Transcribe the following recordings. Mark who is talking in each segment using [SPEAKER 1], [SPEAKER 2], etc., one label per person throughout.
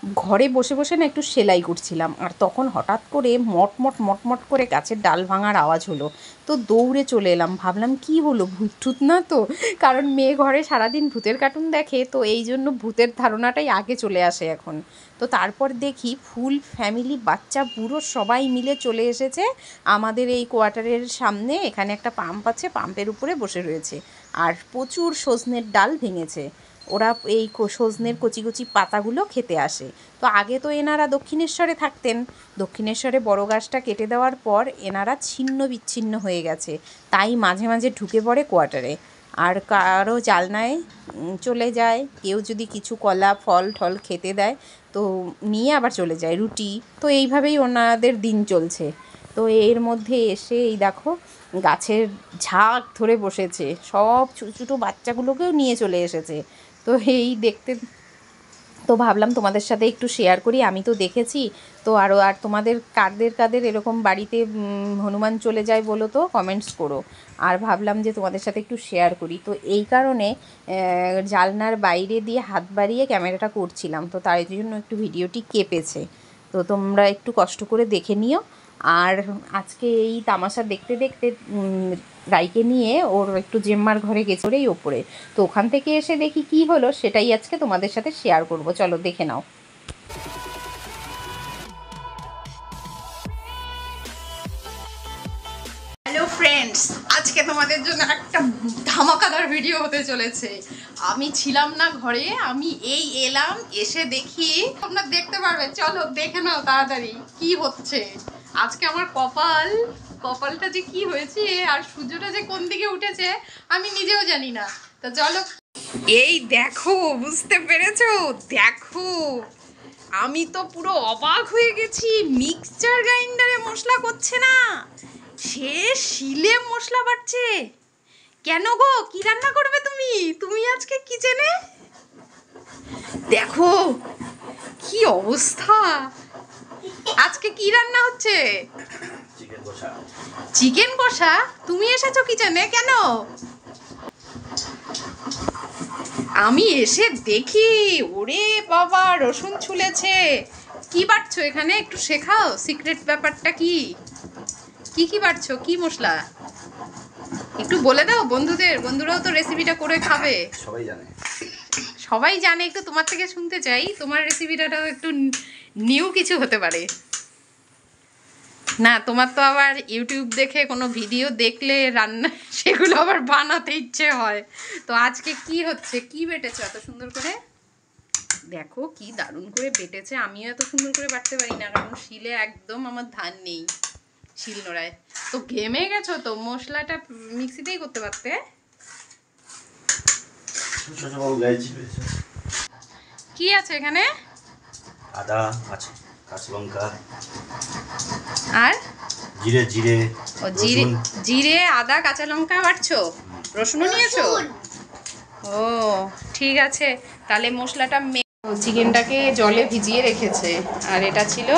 [SPEAKER 1] ঘরে বসে বসে না একটু সেলাই করছিলাম, আর তখন হঠাৎ করে মটমট মটমট করে গাছের ডাল ভাঙার আওয়াজ হলো। তো দৌড়ে চলে এলাম, ভাবলাম কি হলো, ভূত টুত না তো? কারণ মেয়ে ঘরে সারাদিন ভূতের কার্টুন দেখে, তো এই জন্য ভূতের ধারণাটাই আগে চলে আসে এখন। তো তারপর দেখি ফুল ফ্যামিলি, বাচ্চা বুড়ো সবাই মিলে চলে এসেছে আমাদের এই কোয়ার্টারের সামনে। এখানে একটা পাম্প আছে, পাম্পের উপরে বসে রয়েছে, আর প্রচুর সজনের ডাল ভেঙেছে। ওরা এই সজনের কচি কচি পাতাগুলো খেতে আসে। তো আগে তো এনারা দক্ষিণেশ্বরে থাকতেন, দক্ষিণেশ্বরে বড় গাছটা কেটে দেওয়ার পর এনারা ছিন্ন বিচ্ছিন্ন হয়ে গেছে, তাই মাঝে মাঝে ঢুকে পড়ে কোয়ার্টারে, আর কারো জালনায় চলে যায়। কেউ যদি কিছু কলা ফল ঠল খেতে দেয় তো নিয়ে আবার চলে যায়, রুটি। তো এইভাবেই ওনাদের দিন চলছে। তো এর মধ্যে এসে এই দেখো গাছের ঝাঁক ধরে বসেছে, সব ছোটো ছোটো বাচ্চাগুলোকেও নিয়ে চলে এসেছে। তো এই দেখতে, তো ভাবলাম তোমাদের সাথে একটু শেয়ার করি, আমি তো দেখেছি। তো আর তোমাদের কাদের কাদের এরকম বাড়িতে হনুমান চলে যায় বলো তো, কমেন্টস করো। আর ভাবলাম যে তোমাদের সাথে একটু শেয়ার করি, তো এই কারণে জানলার বাইরে দিয়ে হাত বাড়িয়ে ক্যামেরাটা করছিলাম, তো তাই জন্য একটু ভিডিওটি কেঁপেছে। তো তোমরা একটু কষ্ট করে দেখে নিও। আর আজকে এই তামাশা দেখতে দেখতে রাইকে নিয়ে ওর একটু জেম্মার ঘরে গেছে, ওরেই ওপরে। তো ওখান থেকে এসে দেখি কি হলো, সেটাই আজকে তোমাদের সাথে শেয়ার করব, চলো দেখে নাও। হ্যালো ফ্রেন্ডস, আজকে তোমাদের জন্য একটা ধামাকাদার ভিডিও হতে চলেছে। আমি ছিলাম না ঘরে, আমি এই এলাম, এসে দেখি তোমরা দেখতে পারবে, চলো দেখে নাও তাড়াতাড়ি কি হচ্ছে। আজকে আমার কপালটা যে কি হয়েছে, আর সূর্যটা যে কোন দিকে উঠেছে আমি নিজেও জানি না। তো চলো, এই দেখো, বুঝতে পেরেছো? দেখো, আমি তো পুরো অবাক হয়ে গেছি। মিক্সচার গ্রাইন্ডারে মশলা করছে না, সে শিলে মশলা বাটছে। কেন গো, কি রান্না করবে তুমি? তুমি আজকে কিচেনে দেখো কি অবস্থা। আজকে কি রান্না হচ্ছে? চিকেন কষা। তুমি এসেছো কিচেনে কেন? আমি এসে দেখি, ওরে বাবা, রসুন ছুলেছে। কি বাটছো এখানে, একটু শেখাও সিক্রেট ব্যাপারটা কি? কি বাটছো, কি মশলা একটু বলে দাও বন্ধুদের, বন্ধুরাও তো রেসিপিটা করে খাবে। সবাই জানে, একটু তোমার থেকে শুনতে চাই, তোমার রেসিপিটাও একটু নিউ কিছু হতে পারে না? তোমার তো আবার ইউটিউব দেখে কোনো ভিডিও দেখলে রান্না সেগুলো আবার বানাতে ইচ্ছে হয়। তো আজকে কি হচ্ছে, কি বেটেছো এত সুন্দর করে? দেখো কি দারুণ করে বেটেছে। আমিও এত সুন্দর করে বাটতে পারি না, কারণ শিলে একদম আমার ধান নেই, শিল নোড়ায়। তো ঘেমে গেছো তো, মশলাটা মিক্সিতেই করতে পারতে। কি আছে এখানে?
[SPEAKER 2] আদা আছে, কাঁচা লঙ্কা
[SPEAKER 1] আর
[SPEAKER 2] জিরে
[SPEAKER 1] ও জিরে আদা কাঁচা লঙ্কা বাটছো, রসুনও নিয়েছো? ও ঠিক আছে, তাহলে মশলাটা চিকেনটাকে জলে ভিজিয়ে রেখেছে, আর এটা ছিল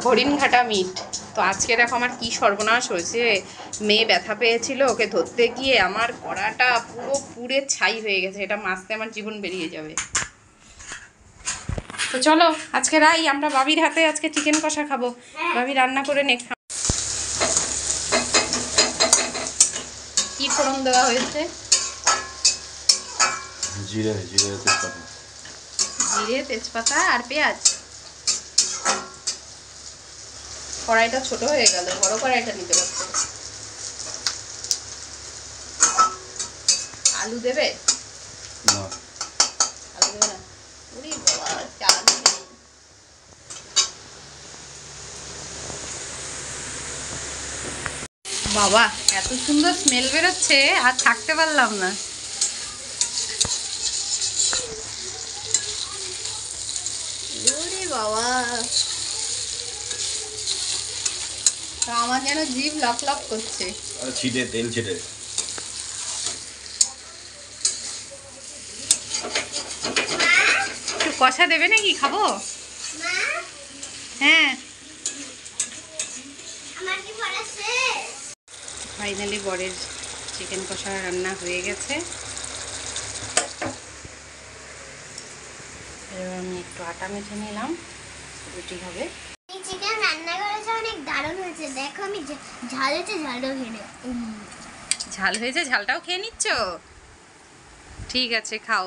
[SPEAKER 1] হরিণঘাটা মিট। তো আজকে দেখো আমার কি সর্বনাশ হয়েছে। মেয়ে ব্যথা পেয়েছিল, ওকে ধরতে গিয়ে আমার কড়াটা পুরো পুড়ে ছাই হয়ে গেছে, এটা মাজতে আমার জীবন বেরিয়ে যাবে। তো চলো আজকে আমরা বাবির হাতে আজকে চিকেন কষা খাবো। বাবি রান্না করে নে। কি ফোড়ন দেওয়া হয়েছে?
[SPEAKER 2] জিরে তেজপাতা,
[SPEAKER 1] জিরে তেজপাতা আর পেঁয়াজ। কড়াইটা ছোট হয়ে গেল, বড় কড়াইটা নিতে পারতো। আলু দেবে
[SPEAKER 2] না?
[SPEAKER 1] আলু দেবে না? ওরে বাবা, চাল নেই। বাবা এত সুন্দর স্মেল বেরোচ্ছে, আর থাকতে পারলাম না। ওরে বাবা, আমার যেন জিভ লক লক করছে।
[SPEAKER 2] তেল ছিটে।
[SPEAKER 1] একটু কষা দেবে নাকি, খাবো? হ্যাঁ, ফাইনালি বরের চিকেন কষা রান্না হয়ে গেছে। এবার আমি একটু আটা মেখে নিলাম, রুটি হবে।
[SPEAKER 3] এই চিকেন রান্না করেছে অনেক দারুণ হয়েছে। দেখো আমি ঝাল হয়েছে, ঝালটাও খেয়ে
[SPEAKER 1] ঝাল হয়েছে, ঝালটাও খেয়ে নিচ্ছ? ঠিক আছে, খাও।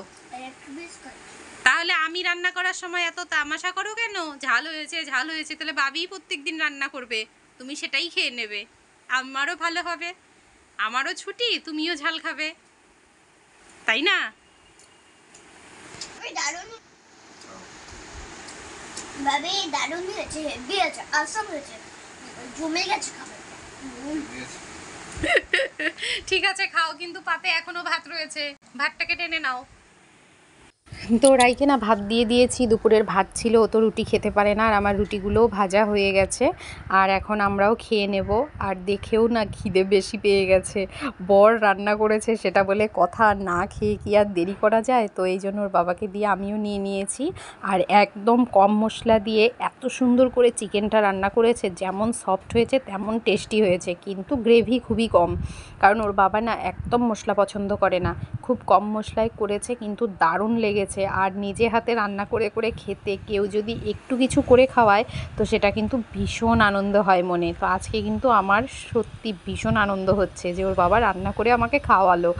[SPEAKER 1] তাহলে আমি রান্না করার সময় এত তামাশা করো কেন? ঝাল হয়েছে, ঝাল হয়েছে, তাহলে বাবিই প্রত্যেকদিন রান্না করবে, তুমি সেটাই খেয়ে নেবে, আমারও ভালো হবে, আমারও ছুটি, তুমিও ঝাল খাবে, তাই না?
[SPEAKER 3] দারুণ ভাবে, দারুণ হয়েছে, হেভি আছে, আসাম হয়েছে, জমে গেছে খাবার।
[SPEAKER 1] ঠিক আছে, খাও, কিন্তু পাতে এখনো ভাত রয়েছে, ভাতটাকে টেনে নাও। তো রাইকে না ভাত দিয়ে দিয়েছি, দুপুরের ভাত ছিল, ও তো রুটি খেতে পারে না, আর আমার রুটিগুলোও ভাজা হয়ে গেছে, আর এখন আমরাও খেয়ে নেব। আর দেখেও না খিদে বেশি পেয়ে গেছে, বর রান্না করেছে সেটা বলে কথা, না খেয়ে কি আর দেরি করা যায়? তো এই জন্য ওর বাবাকে দিয়ে আমিও নিয়ে নিয়েছি। আর একদম কম মশলা দিয়ে এত সুন্দর করে চিকেনটা রান্না করেছে, যেমন সফট হয়েছে তেমন টেস্টি হয়েছে, কিন্তু গ্রেভি খুবই কম, কারণ ওর বাবা না একদম মশলা পছন্দ করে না, খুব কম মশলায় করেছে, কিন্তু দারুণ লেগেছে। আর নিজে হাতে রান্না করে করে খেতে কেউ যদি একটু কিছু করে খাওয়ায় তো সেটা কিন্তু ভীষণ আনন্দ হয় মনে। তো আজকে কিন্তু আমার সত্যি ভীষণ আনন্দ হচ্ছে যে ওর বাবা রান্না করে আমাকে খাওয়ালো।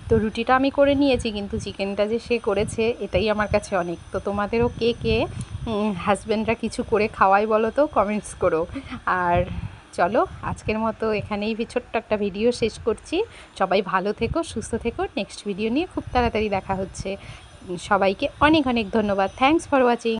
[SPEAKER 1] তো রুটিটা আমি করে নিয়েছি, কিন্তু চিকেনটা যে সে করেছে এটাই আমার কাছে অনেক। তো তোমাদেরও কে কে হাজব্যান্ডরা কিছু করে খাওয়াই বলো তো, কমেন্টস করো। আর চলো আজকের মতো এখানেই ছোট্ট একটা ভিডিও শেষ করছি। সবাই ভালো থেকো, সুস্থ থেকো, নেক্সট ভিডিও নিয়ে খুব তাড়াতাড়ি দেখা হচ্ছে। সবাইকে অনেক অনেক ধন্যবাদ। Thanks for watching.